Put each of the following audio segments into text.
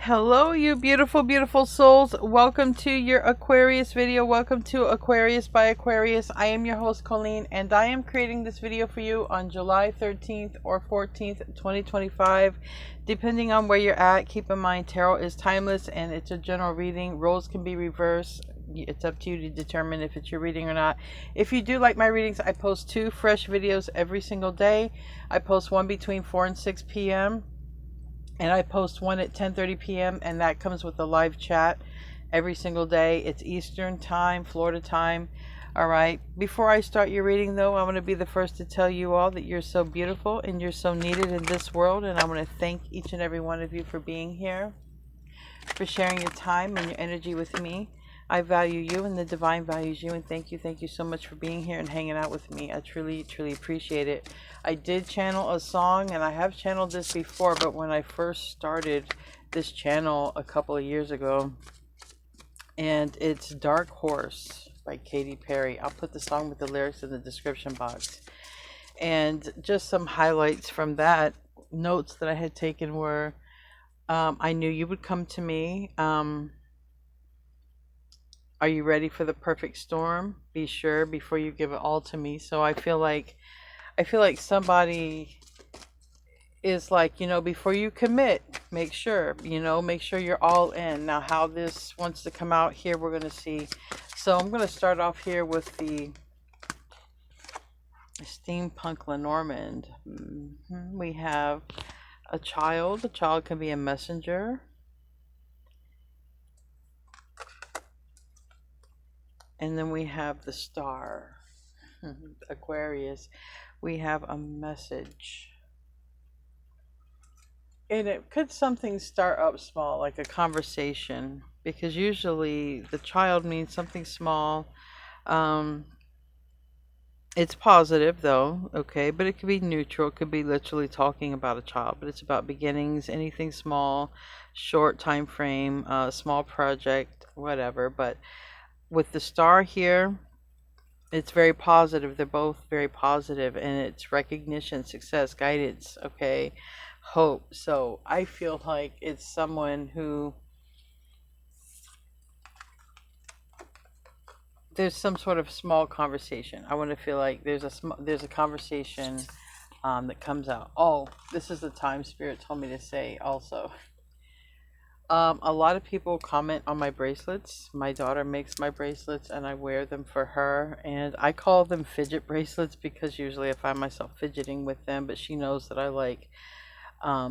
Hello, you beautiful, beautiful souls. Welcome to your Aquarius video. Welcome to Aquarius by Aquarius. I am your host, Colleen, and I am creating this video for you on July 13th or 14th, 2025. Depending on where you're at, keep in mind tarot is timeless and it's a general reading. Roles can be reversed. It's up to you to determine if it's your reading or not. If you do like my readings, I post 2 fresh videos every single day. I post one between 4 and 6 p.m. and I post one at 10:30 p.m. and that comes with a live chat every single day. It's Eastern time, Florida time. All right. Before I start your reading, though, I want to be the first to tell you all that you're so beautiful and you're so needed in this world. And I want to thank each and every one of you for being here, for sharing your time and your energy with me. I value you and the divine values you, and thank you so much for being here and hanging out with me. I truly appreciate it. I did channel a song, and I have channeled this before, but when I first started this channel a couple of years ago, and it's Dark Horse by Katy Perry. I'll put the song with the lyrics in the description box. And just some highlights from that, notes that I had taken were, I knew you would come to me. Are you ready for the perfect storm? Be sure before you give it all to me. So I feel like somebody is like, before you commit, make sure you're all in. Now how this wants to come out here, we're going to see. So I'm going to start off here with the Steampunk Lenormand. We have a child. A child can be a messenger. And then we have the star, Aquarius. We have a message. And it could something start up small, like a conversation, because usually the child means something small. It's positive though, okay, but it could be neutral. It could be literally talking about a child, but it's about beginnings, anything small, short time frame, small project, whatever. But with the star here, it's very positive. They're both very positive, and it's recognition, success, guidance, okay, hope. So I feel like it's someone who, there's some sort of small conversation. I want to feel like there's a conversation that comes out. Oh, this is the time Spirit told me to say also. A lot of people comment on my bracelets. My daughter makes my bracelets and I wear them for her. And I call them fidget bracelets because usually I find myself fidgeting with them. But she knows that I like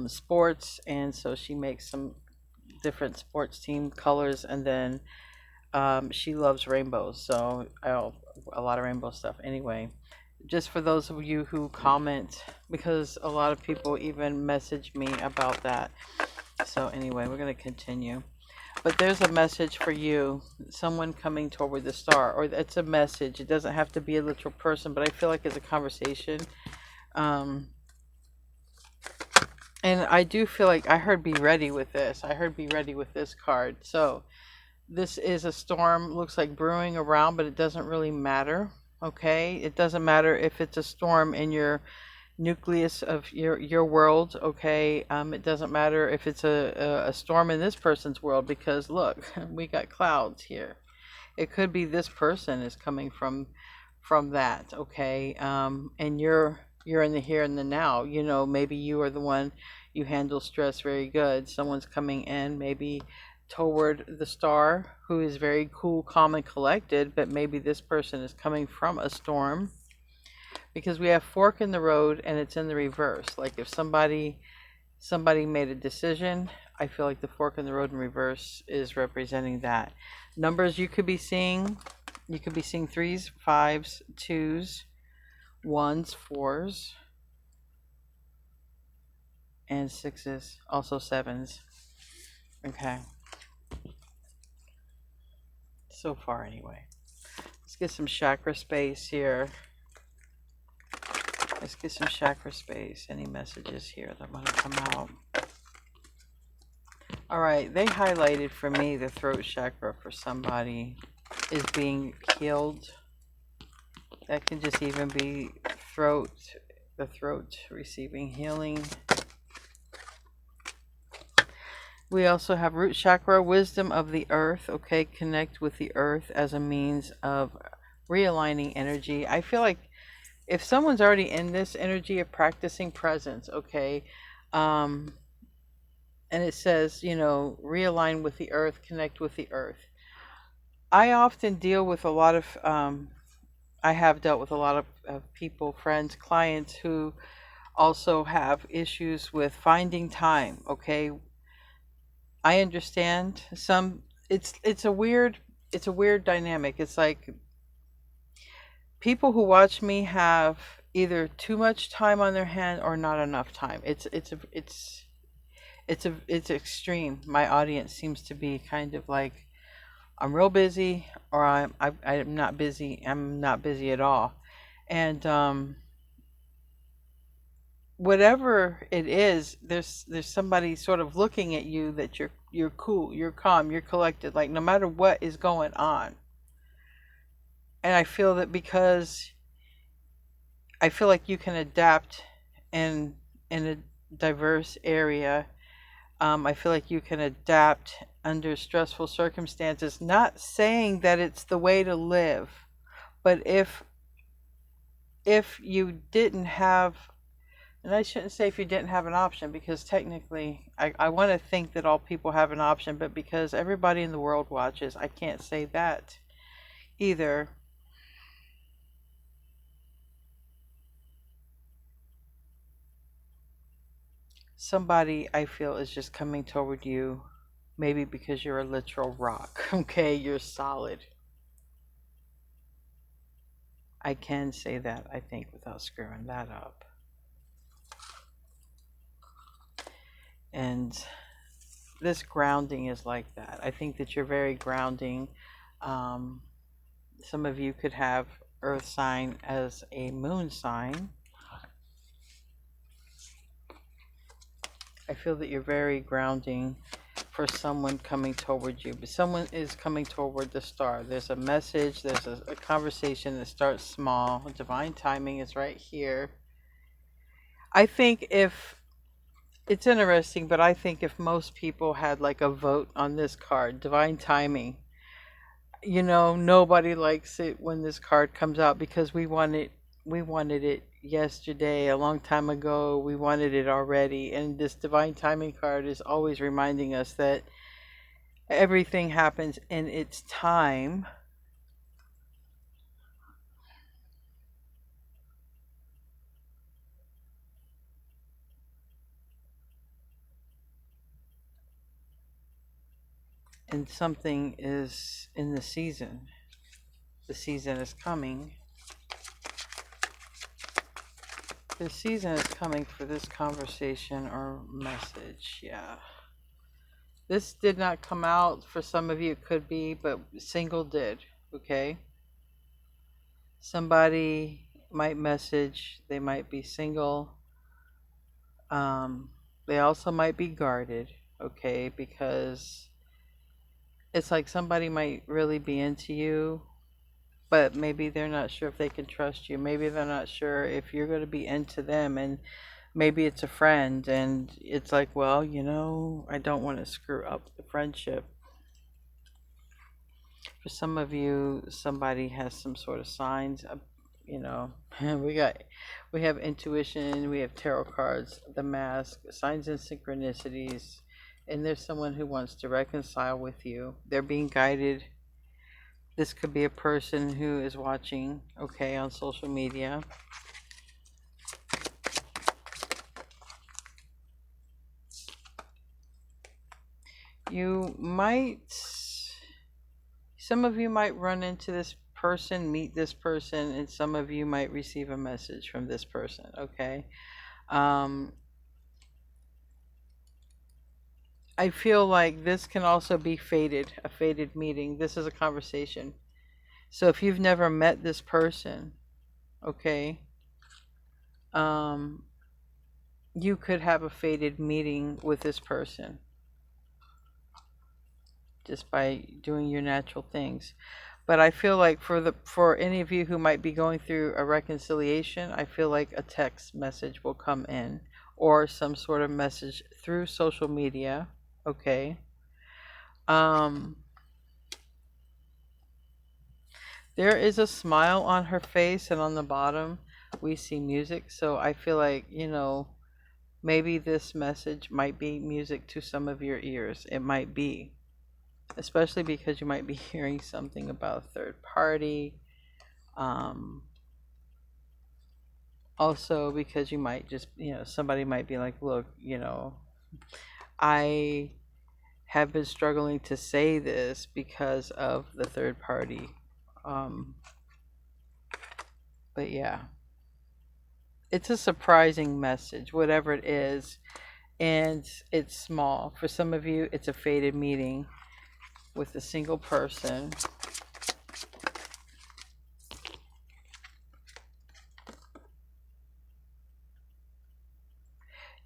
sports. And so she makes some different sports team colors. And then she loves rainbows. So a lot of rainbow stuff. Anyway, just for those of you who comment, because a lot of people even message me about that. So anyway, we're going to continue. But there's a message for you. Someone coming toward the star. Or it's a message. It doesn't have to be a literal person. But I feel like it's a conversation. And I do feel like I heard be ready with this. I heard be ready with this card. So this is a storm. Looks like brewing around. But it doesn't really matter. Okay? It doesn't matter if it's a storm in your nucleus of your world, okay? It doesn't matter if it's a storm in this person's world, because look, we got clouds here. It could be this person is coming from that, okay? And you're in the here and the now. Maybe you are the one, you handle stress very good. Someone's coming in maybe toward the star who is very cool, calm, and collected, but maybe this person is coming from a storm. Because we have fork in the road and it's in the reverse. Like if somebody made a decision, I feel like the fork in the road in reverse is representing that. Numbers you could be seeing 3s, 5s, 2s, 1s, 4s, and 6s, also 7s. Okay. So far anyway. Let's get some chakra space here. Let's get some chakra space. Any messages here that want to come out? Alright, they highlighted for me the throat chakra for somebody is being healed. That can just even be the throat receiving healing. We also have root chakra, wisdom of the earth. Okay, connect with the earth as a means of realigning energy. I feel like if someone's already in this energy of practicing presence, okay, um, and it says, you know, realign with the earth, connect with the earth. I often deal with a lot of, I have dealt with a lot of people, friends, clients who also have issues with finding time. Okay, I understand some. It's a weird dynamic. It's like people who watch me have either too much time on their hand or not enough time. It's extreme. My audience seems to be kind of like, I'm real busy, or I'm not busy. I'm not busy at all, and whatever it is, there's somebody sort of looking at you that you're cool, you're calm, you're collected, like no matter what is going on. And I feel that because I feel like you can adapt in a diverse area. I feel like you can adapt under stressful circumstances. Not saying that it's the way to live, but if you didn't have, and I shouldn't say if you didn't have an option, because technically I want to think that all people have an option, but because everybody in the world watches, I can't say that either. Somebody I feel is just coming toward you, maybe because you're a literal rock. Okay, you're solid. I can say that, I think, without screwing that up. And this grounding is like that. I think that you're very grounding. Um, some of you could have earth sign as a moon sign. I feel that you're very grounding for someone coming toward you, but someone is coming toward the star. There's a message, there's a conversation that starts small. Divine timing is right here. I think if it's interesting, but I think if most people had like a vote on this card, divine timing, you know, nobody likes it when this card comes out because we wanted it yesterday, a long time ago. We wanted it already, and this divine timing card is always reminding us that everything happens in its time. And something is in the season. The season is coming. The season is coming for this conversation or message. Yeah. This did not come out. For some of you, it could be, but single did. Okay. Somebody might message. They might be single. They also might be guarded. Okay. Because it's like somebody might really be into you, but maybe they're not sure if they can trust you. Maybe they're not sure if you're going to be into them, and maybe it's a friend, and it's like, well, you know, I don't want to screw up the friendship. For some of you, somebody has some sort of signs. You know, we have intuition, we have tarot cards, the mask, signs and synchronicities, and there's someone who wants to reconcile with you. They're being guided. This could be a person who is watching, okay, on social media. You might, some of you might run into this person, meet this person, and some of you might receive a message from this person, okay? I feel like this can also be fated, a fated meeting. This is a conversation. So if you've never met this person, okay, you could have a fated meeting with this person just by doing your natural things. But I feel like for any of you who might be going through a reconciliation, I feel like a text message will come in, or some sort of message through social media. Okay. Um, there is a smile on her face, and on the bottom, we see music. So I feel like, maybe this message might be music to some of your ears. It might be, especially because you might be hearing something about a third party. Um, Also, because you might just, somebody might be like, look, I have been struggling to say this because of the third party. Um, but yeah, it's a surprising message, whatever it is. And it's small. For some of you, it's a fated meeting with a single person.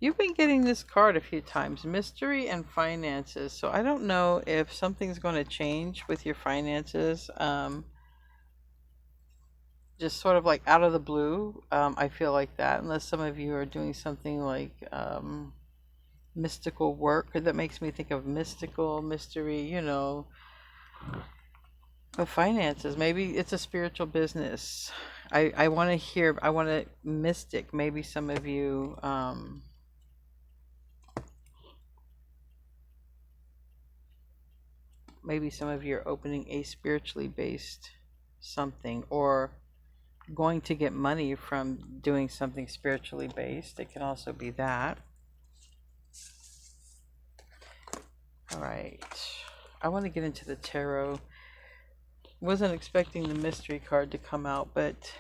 You've been getting this card a few times, mystery and finances. So I don't know if something's going to change with your finances. Just sort of like out of the blue. I feel like that, unless some of you are doing something like mystical work, or that makes me think of mystical, mystery, but finances. Maybe it's a spiritual business. I want to hear, I want to mystic. Maybe some of you, are opening a spiritually based something, or going to get money from doing something spiritually based. It can also be that. All right. I want to get into the tarot. Wasn't expecting the mystery card to come out, but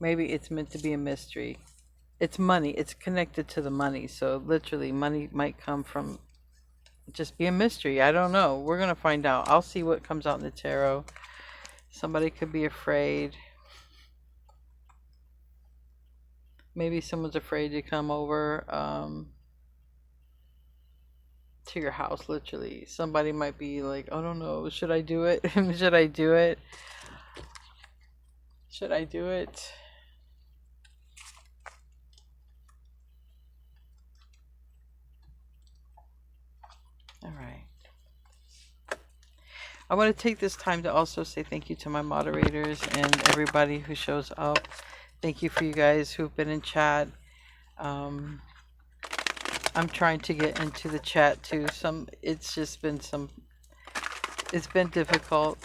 maybe it's meant to be a mystery. It's money. It's connected to the money. So literally money might come from, just be a mystery. I don't know. We're going to find out. I'll see what comes out in the tarot. Somebody could be afraid. Maybe someone's afraid to come over to your house, literally. Somebody might be like, I don't know, should I do it? Should I do it? Should I do it? All right. I want to take this time to also say thank you to my moderators and everybody who shows up. Thank you for you guys who've been in chat. I'm trying to get into the chat too. It's been difficult.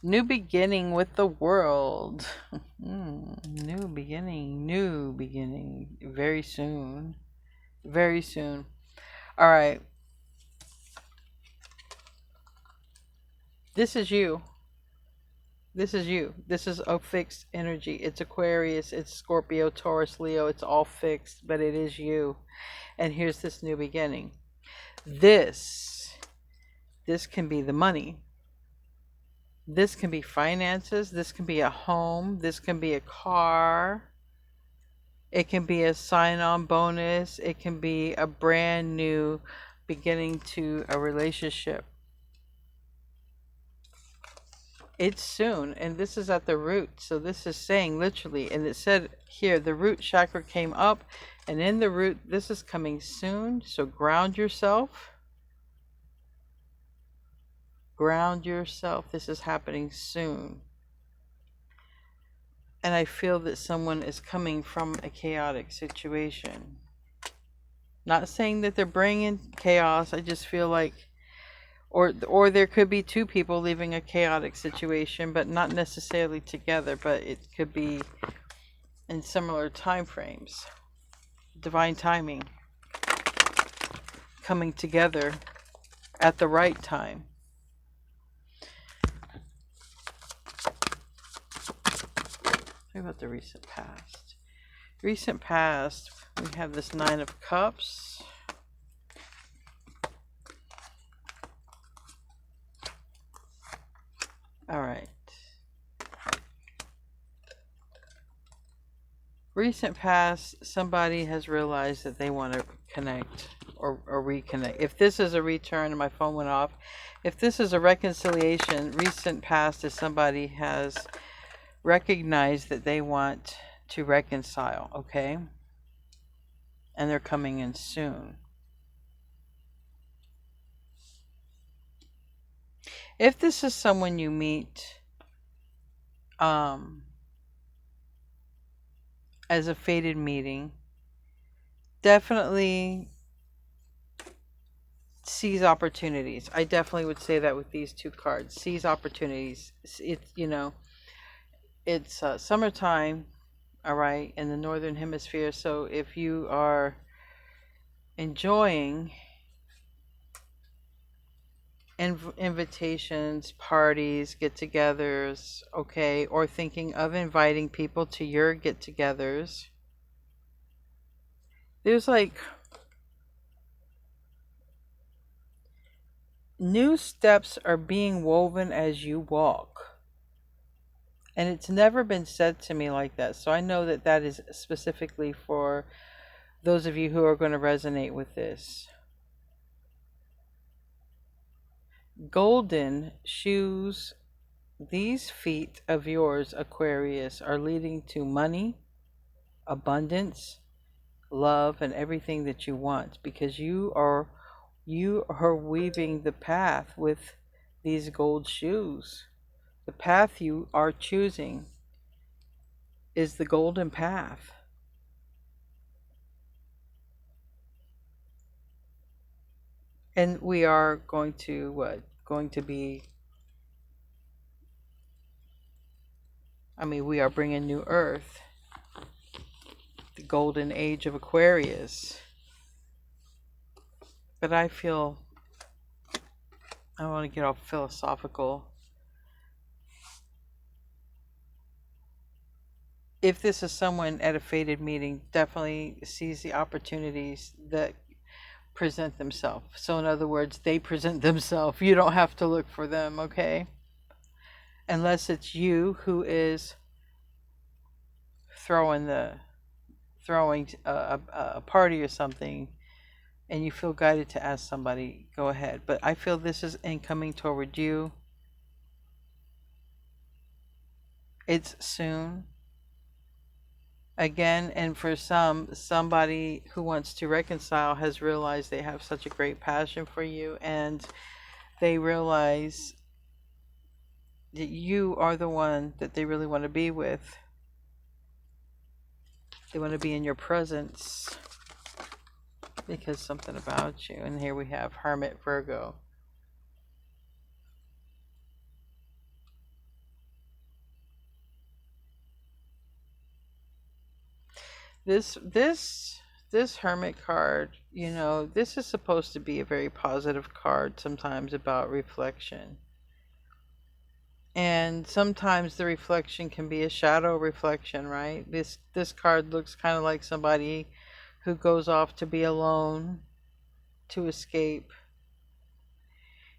New beginning with the world. New beginning. Very soon. Very soon. All right. This is you. This is you. This is a fixed energy. It's Aquarius, it's Scorpio, Taurus, Leo. It's all fixed, but it is you. And here's this new beginning. This can be the money. This can be finances. This can be a home. This can be a car. It can be a sign-on bonus. It can be a brand new beginning to a relationship. It's soon, and this is at the root. So this is saying literally, and it said here, the root chakra came up, and in the root, this is coming soon. So ground yourself. Ground yourself. This is happening soon. And I feel that someone is coming from a chaotic situation. Not saying that they're bringing chaos. I just feel like, or there could be two people leaving a chaotic situation, but not necessarily together, but it could be in similar time frames. Divine timing. Coming together at the right time. What about the recent past? Recent past, we have this 9 of Cups. All right. Recent past, somebody has realized that they want to connect or reconnect. If this is a return, and my phone went off. If this is a reconciliation, recent past is somebody has recognize that they want to reconcile, okay? And they're coming in soon. If this is someone you meet as a fated meeting, definitely seize opportunities. I definitely would say that with these two cards. Seize opportunities. It's, you know, it's summertime, all right, in the northern hemisphere. So if you are enjoying invitations, parties, get-togethers, okay, or thinking of inviting people to your get-togethers, there's like new steps are being woven as you walk. And it's never been said to me like that. So I know that that is specifically for those of you who are going to resonate with this. Golden shoes, these feet of yours, Aquarius, are leading to money, abundance, love, and everything that you want, because you are weaving the path with these gold shoes. The path you are choosing is the golden path. And we are going to be, we are bringing new earth, the golden age of Aquarius. But I want to get off philosophical. If this is someone at a fated meeting, definitely seize the opportunities that present themselves. So in other words, they present themselves. You don't have to look for them, okay? Unless it's you who is throwing a party or something, and you feel guided to ask somebody, go ahead. But I feel this is incoming toward you. It's soon. Again, and for somebody who wants to reconcile has realized they have such a great passion for you, and they realize that you are the one that they really want to be with. They want to be in your presence because something about you. And here we have Hermit, Virgo. This Hermit card, you know, this is supposed to be a very positive card, sometimes about reflection. And sometimes the reflection can be a shadow reflection, right? This card looks kind of like somebody who goes off to be alone, to escape.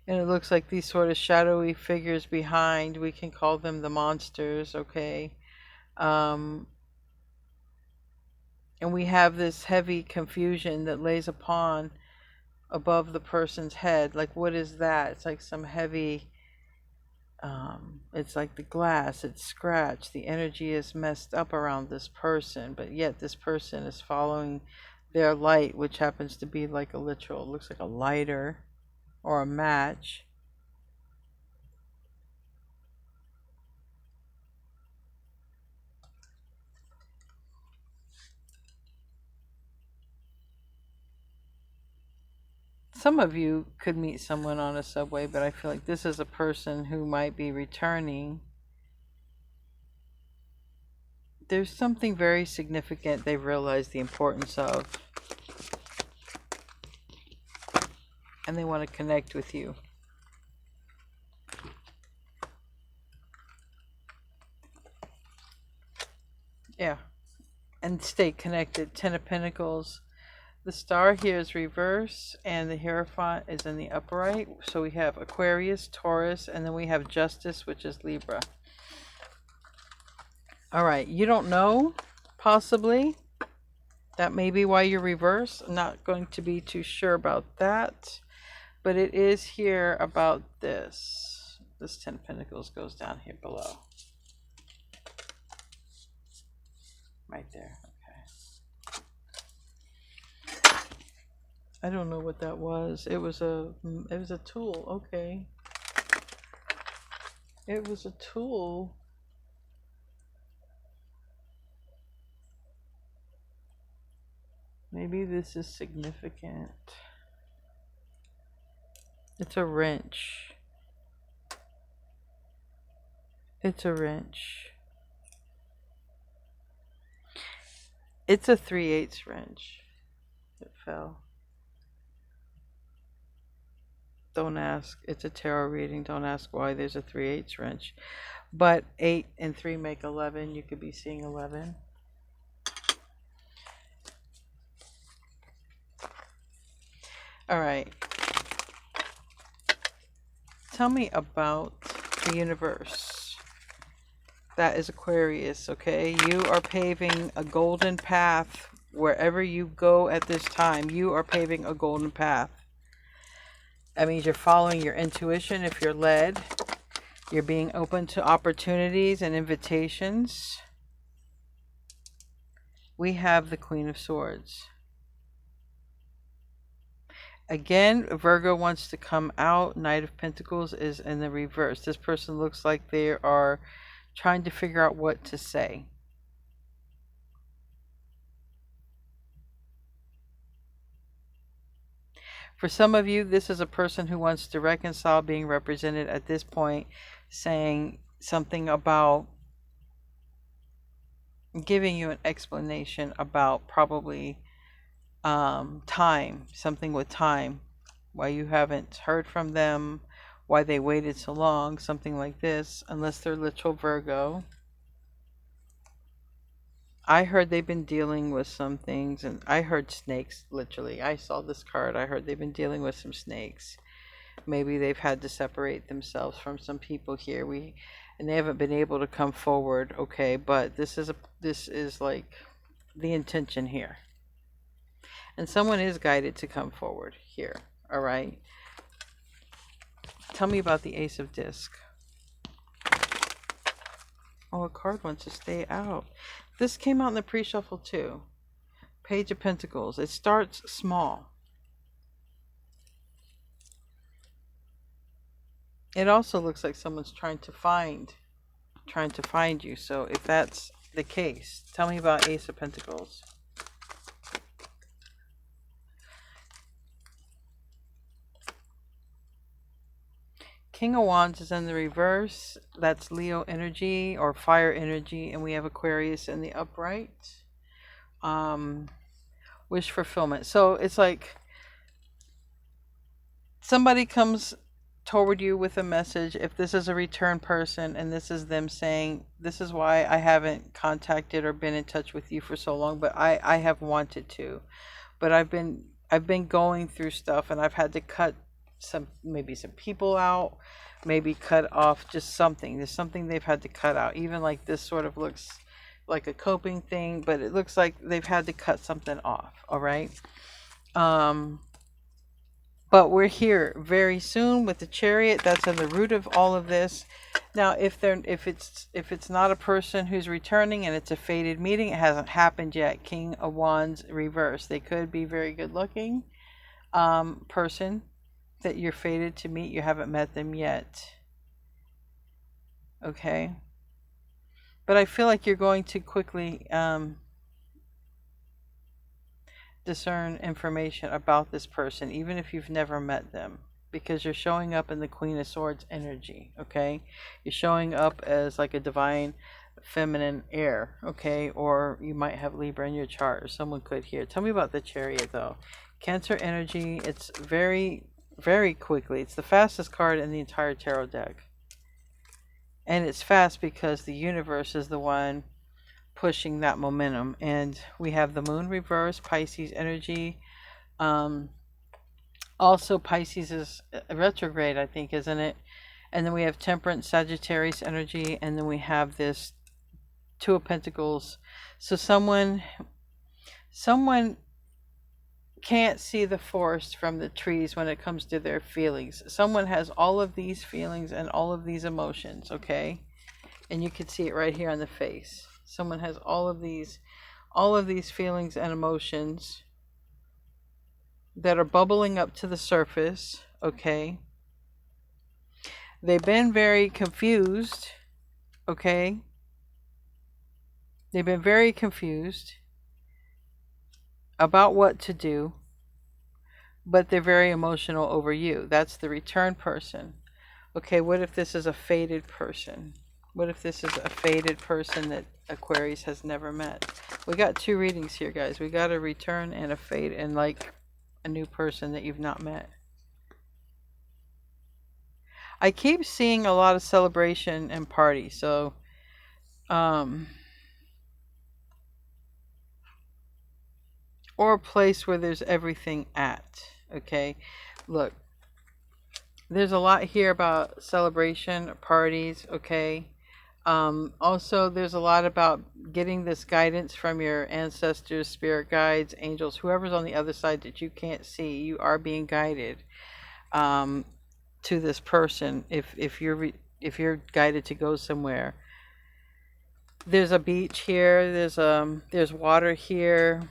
And it looks like these sort of shadowy figures behind, we can call them the monsters, okay? And we have this heavy confusion that lays above the person's head. Like, what is that? It's like some heavy, it's like the glass, it's scratched. The energy is messed up around this person, but yet this person is following their light, which happens to be like a literal, looks like a lighter or a match. Some of you could meet someone on a subway, but I feel like this is a person who might be returning. There's something very significant they've realized the importance of, and they want to connect with you. Yeah, and stay connected. Ten of Pentacles. The star here is reverse, and the Hierophant is in the upright. So we have Aquarius, Taurus, and then we have Justice, which is Libra. All right, you don't know, possibly. That may be why you're reverse. I'm not going to be too sure about that. But it is here about this. This Ten of Pentacles goes down here below. there. I don't know what that was. It was a tool. Okay. It was a tool. Maybe this is significant. It's a wrench. It's a wrench. It's a 3/8 wrench. It fell. Don't ask. It's a tarot reading. Don't ask why there's a 3/8 wrench. But 8 and 3 make 11. You could be seeing 11. All right. Tell me about the universe. That is Aquarius, okay? You are paving a golden path wherever you go at this time. You are paving a golden path. That means you're following your intuition if you're led. You're being open to opportunities and invitations. We have the Queen of Swords. Again, Virgo wants to come out. Knight of Pentacles is in the reverse. This person looks like they are trying to figure out what to say. For some of you, this is a person who wants to reconcile, being represented at this point, saying something about giving you an explanation about probably time, something with time, why you haven't heard from them, why they waited so long, something like this, unless they're literal Virgo. I heard they've been dealing with some things, and I heard snakes, literally. I saw this card. I heard they've been dealing with some snakes. Maybe they've had to separate themselves from some people here. And they haven't been able to come forward, okay? But this is like the intention here. And someone is guided to come forward here, all right? Tell me about the Ace of Disc. Oh, a card wants to stay out. This came out in the pre-shuffle too. Page of Pentacles. It starts small. It also looks like someone's trying to find you. So if that's the case, tell me about Ace of Pentacles. King of Wands is in the reverse. That's Leo energy or fire energy. And we have Aquarius in the upright. Wish fulfillment. So it's like somebody comes toward you with a message. If this is a return person and this is them saying, this is why I haven't contacted or been in touch with you for so long, but I have wanted to. But I've been going through stuff and I've had to cut maybe some people out, maybe cut off just something. There's something they've had to cut out. Even like this sort of looks like a coping thing, but it looks like they've had to cut something off, all right? But we're here very soon with the Chariot. That's in the root of all of this. Now, if it's not a person who's returning and it's a fated meeting, it hasn't happened yet. King of Wands reverse. They could be very good looking person that you're fated to meet. You haven't met them yet. Okay. But I feel like you're going to quickly discern information about this person, even if you've never met them, because you're showing up in the Queen of Swords energy, okay? You're showing up as like a divine feminine air, okay? Or you might have Libra in your chart, or someone could here. Tell me about the Chariot, though. Cancer energy, it's very, very quickly. It's the fastest card in the entire tarot deck. And it's fast because the universe is the one pushing that momentum. And we have the Moon reverse, Pisces energy. Also Pisces is retrograde, I think, isn't it? And then we have Temperance, Sagittarius energy, and then we have this Two of Pentacles. So someone can't see the forest from the trees when it comes to their feelings. Someone has all of these feelings and all of these emotions, okay? And you can see it right here on the face. Someone has all of these all of these feelings and emotions that are bubbling up to the surface, okay? They've been very confused, okay? They've been very confused about what to do, but they're very emotional over you. That's the return person. Okay, what if this is a fated person? What if this is a fated person that Aquarius has never met? We got two readings here, guys. We got a return and a fate, and like a new person that you've not met. I keep seeing a lot of celebration and party, so or a place where there's everything at. Okay, look, there's a lot here about celebration, parties, okay? Also, there's a lot about getting this guidance from your ancestors, spirit guides, angels, whoever's on the other side that you can't see. You are being guided to this person. If you're guided to go somewhere, there's a beach here. There's water here.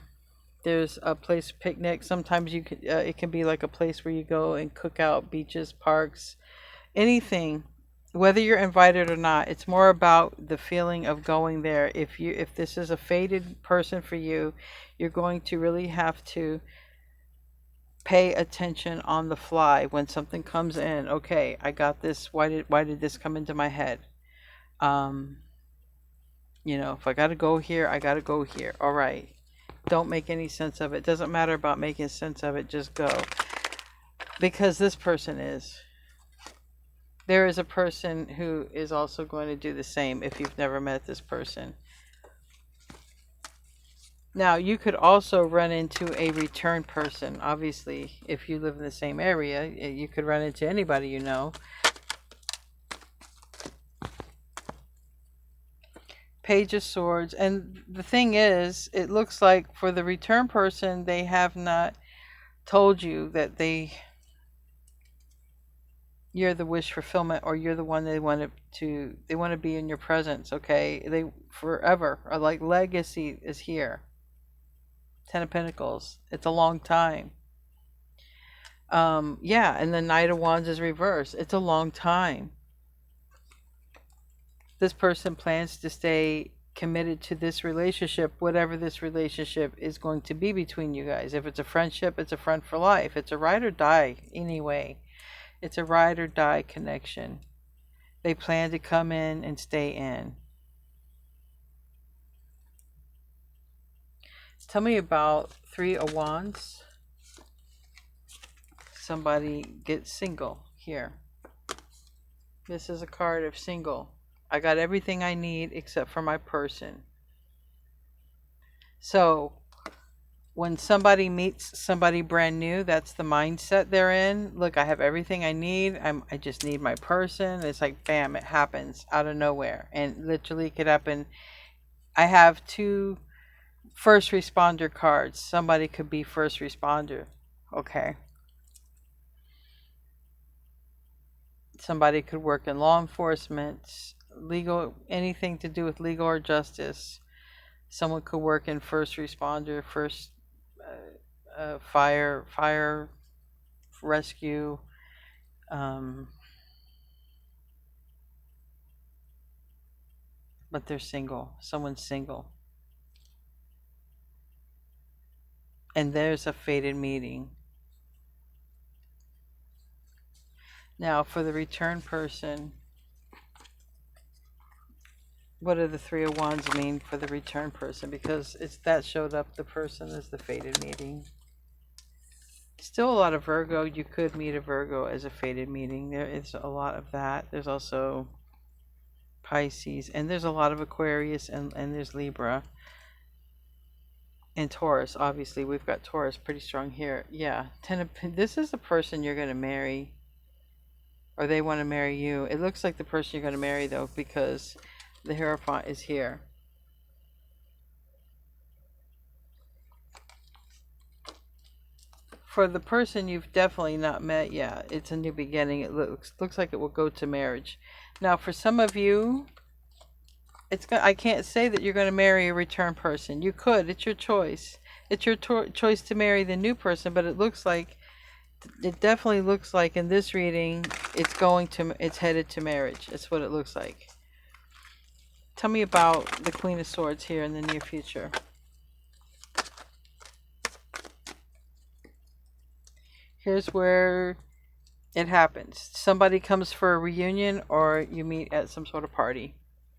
There's a place to picnic. Sometimes you could it can be like a place where you go and cook out, beaches, parks, anything. Whether you're invited or not, it's more about the feeling of going there. If this is a fated person for you, you're going to really have to pay attention on the fly when something comes in. Okay, I got this. Why did this come into my head? You know, if I got to go here, I got to go here. All right. Don't make any sense of it. Doesn't matter about making sense of it. Just go. Because this person is. There is a person who is also going to do the same if you've never met this person. Now, you could also run into a return person. Obviously, if you live in the same area, you could run into anybody you know. Page of Swords. And the thing is, it looks like for the return person, they have not told you that you're the wish fulfillment, or you're the one they want to be in your presence, okay? They forever, or like legacy is here. Ten of Pentacles. It's a long time. Yeah, and the Knight of Wands is reversed. It's a long time. This person plans to stay committed to this relationship, whatever this relationship is going to be between you guys. If it's a friendship, it's a friend for life. It's a ride or die anyway. It's a ride or die connection. They plan to come in and stay in. Tell me about Three of Wands. Somebody gets single here. This is a card of single. I got everything I need except for my person. So when somebody meets somebody brand new, that's the mindset they're in. Look, I have everything I need. I just need my person. It's like, bam, it happens out of nowhere. And literally it could happen. I have two first responder cards. Somebody could be first responder. Okay. Somebody could work in law enforcement, legal, anything to do with legal or justice. Someone could work in first responder, fire rescue, but they're single. Someone's single. And there's a fated meeting. Now, for the return person, what do the Three of Wands mean for the return person? Because that showed up, the person is the fated meeting. Still a lot of Virgo. You could meet a Virgo as a fated meeting. There is a lot of that. There's also Pisces, and there's a lot of Aquarius, and there's Libra. And Taurus, obviously. We've got Taurus pretty strong here. Yeah. This is the person you're going to marry. Or they want to marry you. It looks like the person you're going to marry, though, because the Hierophant is here. For the person you've definitely not met, yeah, it's a new beginning. It looks like it will go to marriage. Now, for some of you, I can't say that you're going to marry a return person. You could. It's your choice. It's your choice to marry the new person, but it definitely looks like in this reading it's headed to marriage. That's what it looks like. Tell me about the Queen of Swords here in the near future. Here's where it happens. Somebody comes for a reunion, or you meet at some sort of party.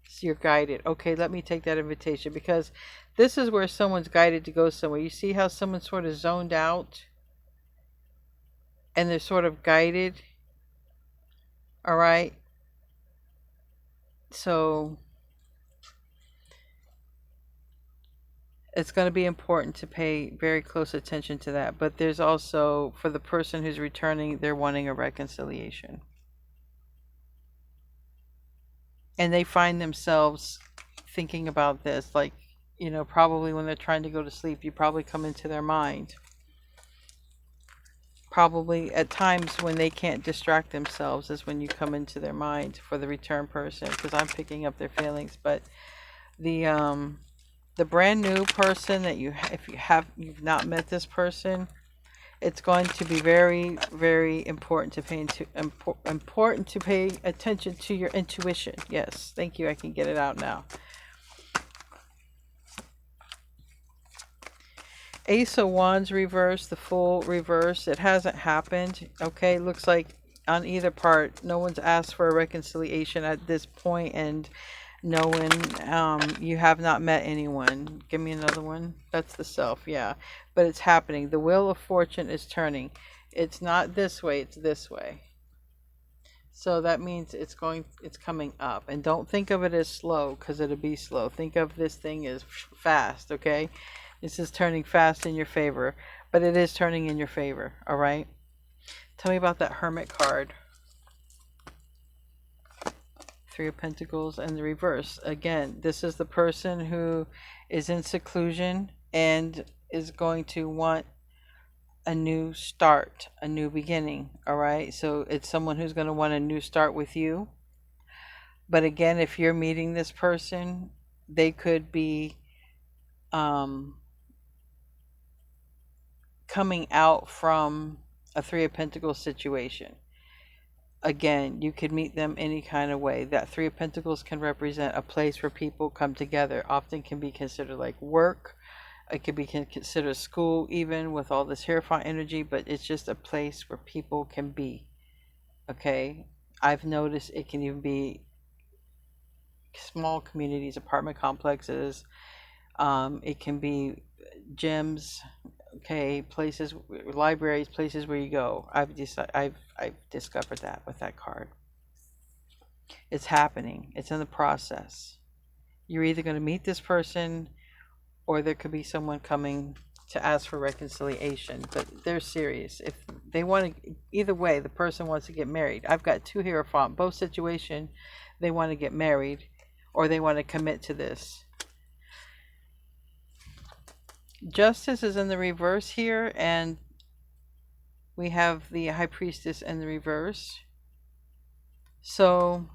So you're guided. Okay, let me take that invitation, because this is where someone's guided to go somewhere. You see how someone's sort of zoned out and they're sort of guided. All right. So it's going to be important to pay very close attention to that. But there's also, for the person who's returning, they're wanting a reconciliation. And they find themselves thinking about this, like, you know, probably when they're trying to go to sleep, you probably come into their mind. Probably at times when they can't distract themselves is when you come into their mind for the return person, because I'm picking up their feelings. But the brand new person that you've not met this person, it's going to be very, very important to pay attention to your intuition. Yes, thank you. I can get it out now. Ace of Wands reverse, the Fool reverse. It hasn't happened. Okay, looks like on either part, no one's asked for a reconciliation at this point, and no one, you have not met anyone. Give me another one. That's the Self, yeah. But it's happening. The Wheel of Fortune is turning. It's not this way, it's this way. So that means it's coming up. And don't think of it as slow, because it'll be slow. Think of this thing as fast, okay? This is turning fast in your favor, but it is turning in your favor, all right? Tell me about that Hermit card. Three of Pentacles and the reverse. Again, this is the person who is in seclusion and is going to want a new start, a new beginning, all right? So it's someone who's going to want a new start with you. But again, if you're meeting this person, they could be coming out from a Three of Pentacles situation. Again, you could meet them any kind of way. That Three of Pentacles can represent a place where people come together. Often can be considered like work. It could be considered school, even with all this Hierophant energy, but it's just a place where people can be. Okay? I've noticed it can even be small communities, apartment complexes. It can be gyms, okay, places, libraries, places where you go. I've discovered that with that card. It's happening. It's in the process. You're either going to meet this person, or there could be someone coming to ask for reconciliation. But they're serious. If they want to, either way, the person wants to get married. I've got two Hierophant. Both situations, they want to get married, or they want to commit to this. Justice is in the reverse here, and we have the High Priestess in the reverse. So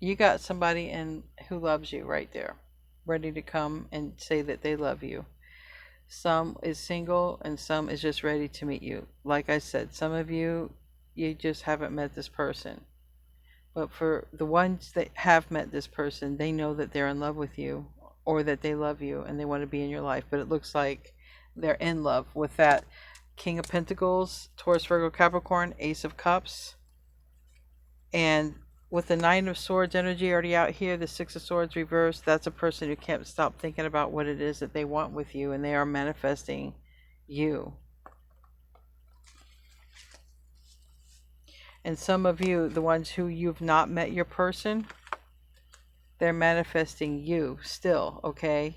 you got somebody who loves you right there, ready to come and say that they love you. Some is single and some is just ready to meet you. Like I said, some of you just haven't met this person. But for the ones that have met this person, they know that they're in love with you, or that they love you and they want to be in your life. But it looks like they're in love with that King of Pentacles, Taurus, Virgo, Capricorn, Ace of Cups. And with the Nine of Swords energy already out here, the Six of Swords reversed, that's a person who can't stop thinking about what it is that they want with you, and they are manifesting you. And some of you, the ones who you've not met your person, they're manifesting you still, okay?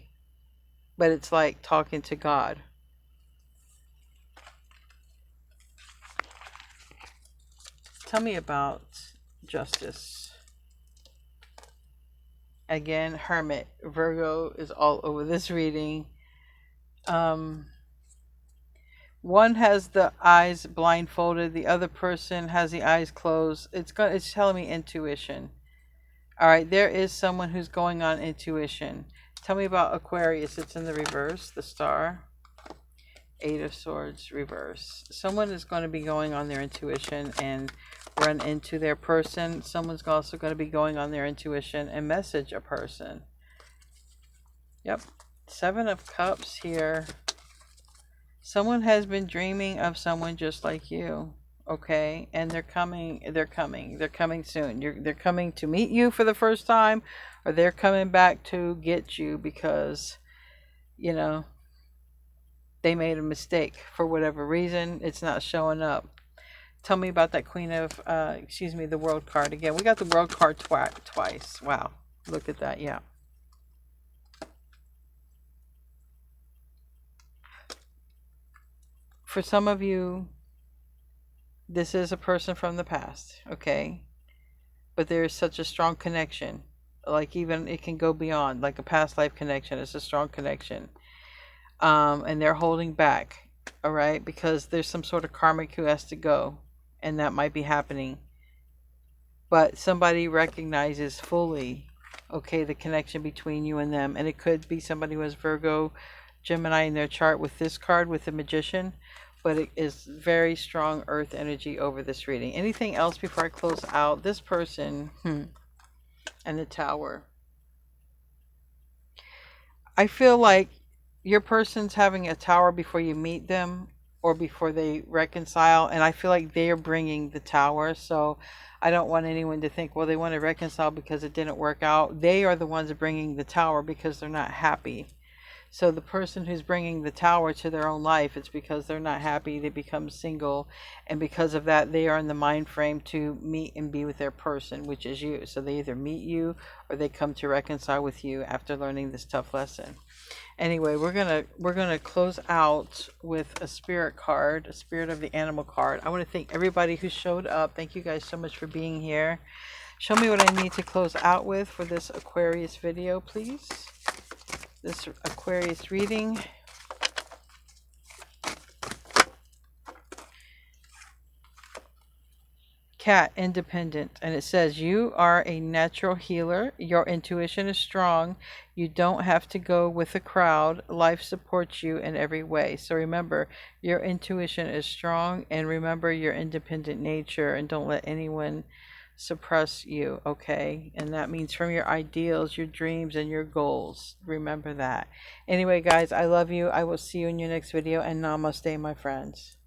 But it's like talking to God. Tell me about Justice. Again, Hermit. Virgo is all over this reading. One has the eyes blindfolded, the other person has the eyes closed. It's telling me intuition. All right, there is someone who's going on intuition. Tell me about Aquarius. It's in the reverse, the star. Eight of Swords reverse. Someone is going to be going on their intuition and run into their person. Someone's also going to be going on their intuition and message a person. Yep. Seven of Cups here. Someone has been dreaming of someone just like you, okay? And they're coming soon. They're coming to meet you for the first time, or they're coming back to get you because, you know, they made a mistake for whatever reason. It's not showing up. Tell me about that Queen of, the World card again. We got the World card twice. Wow, look at that, yeah. For some of you, this is a person from the past, okay? But there is such a strong connection. Like, even it can go beyond, like a past life connection. It's a strong connection. And they're holding back, all right? Because there's some sort of karmic who has to go, and that might be happening. But somebody recognizes fully, okay, the connection between you and them. And it could be somebody who has Virgo, Gemini in their chart with this card, with the Magician. But it is very strong earth energy over this reading. Anything else before I close out? This person and the Tower. I feel like your person's having a Tower before you meet them or before they reconcile. And I feel like they're bringing the Tower. So I don't want anyone to think, well, they want to reconcile because it didn't work out. They are the ones bringing the Tower because they're not happy. So the person who's bringing the Tower to their own life, it's because they're not happy. They become single. And because of that, they are in the mind frame to meet and be with their person, which is you. So they either meet you or they come to reconcile with you after learning this tough lesson. Anyway, we're gonna close out with a spirit card, a spirit of the animal card. I want to thank everybody who showed up. Thank you guys so much for being here. Show me what I need to close out with for this Aquarius video, please. This Aquarius reading. Cat, independent. And it says, you are a natural healer. Your intuition is strong. You don't have to go with the crowd. Life supports you in every way. So remember, your intuition is strong. And remember your independent nature. And don't let anyone suppress you, okay? And that means from your ideals, your dreams, and your goals. Remember that. Anyway, guys, I love you. I will see you in your next video, and namaste, my friends.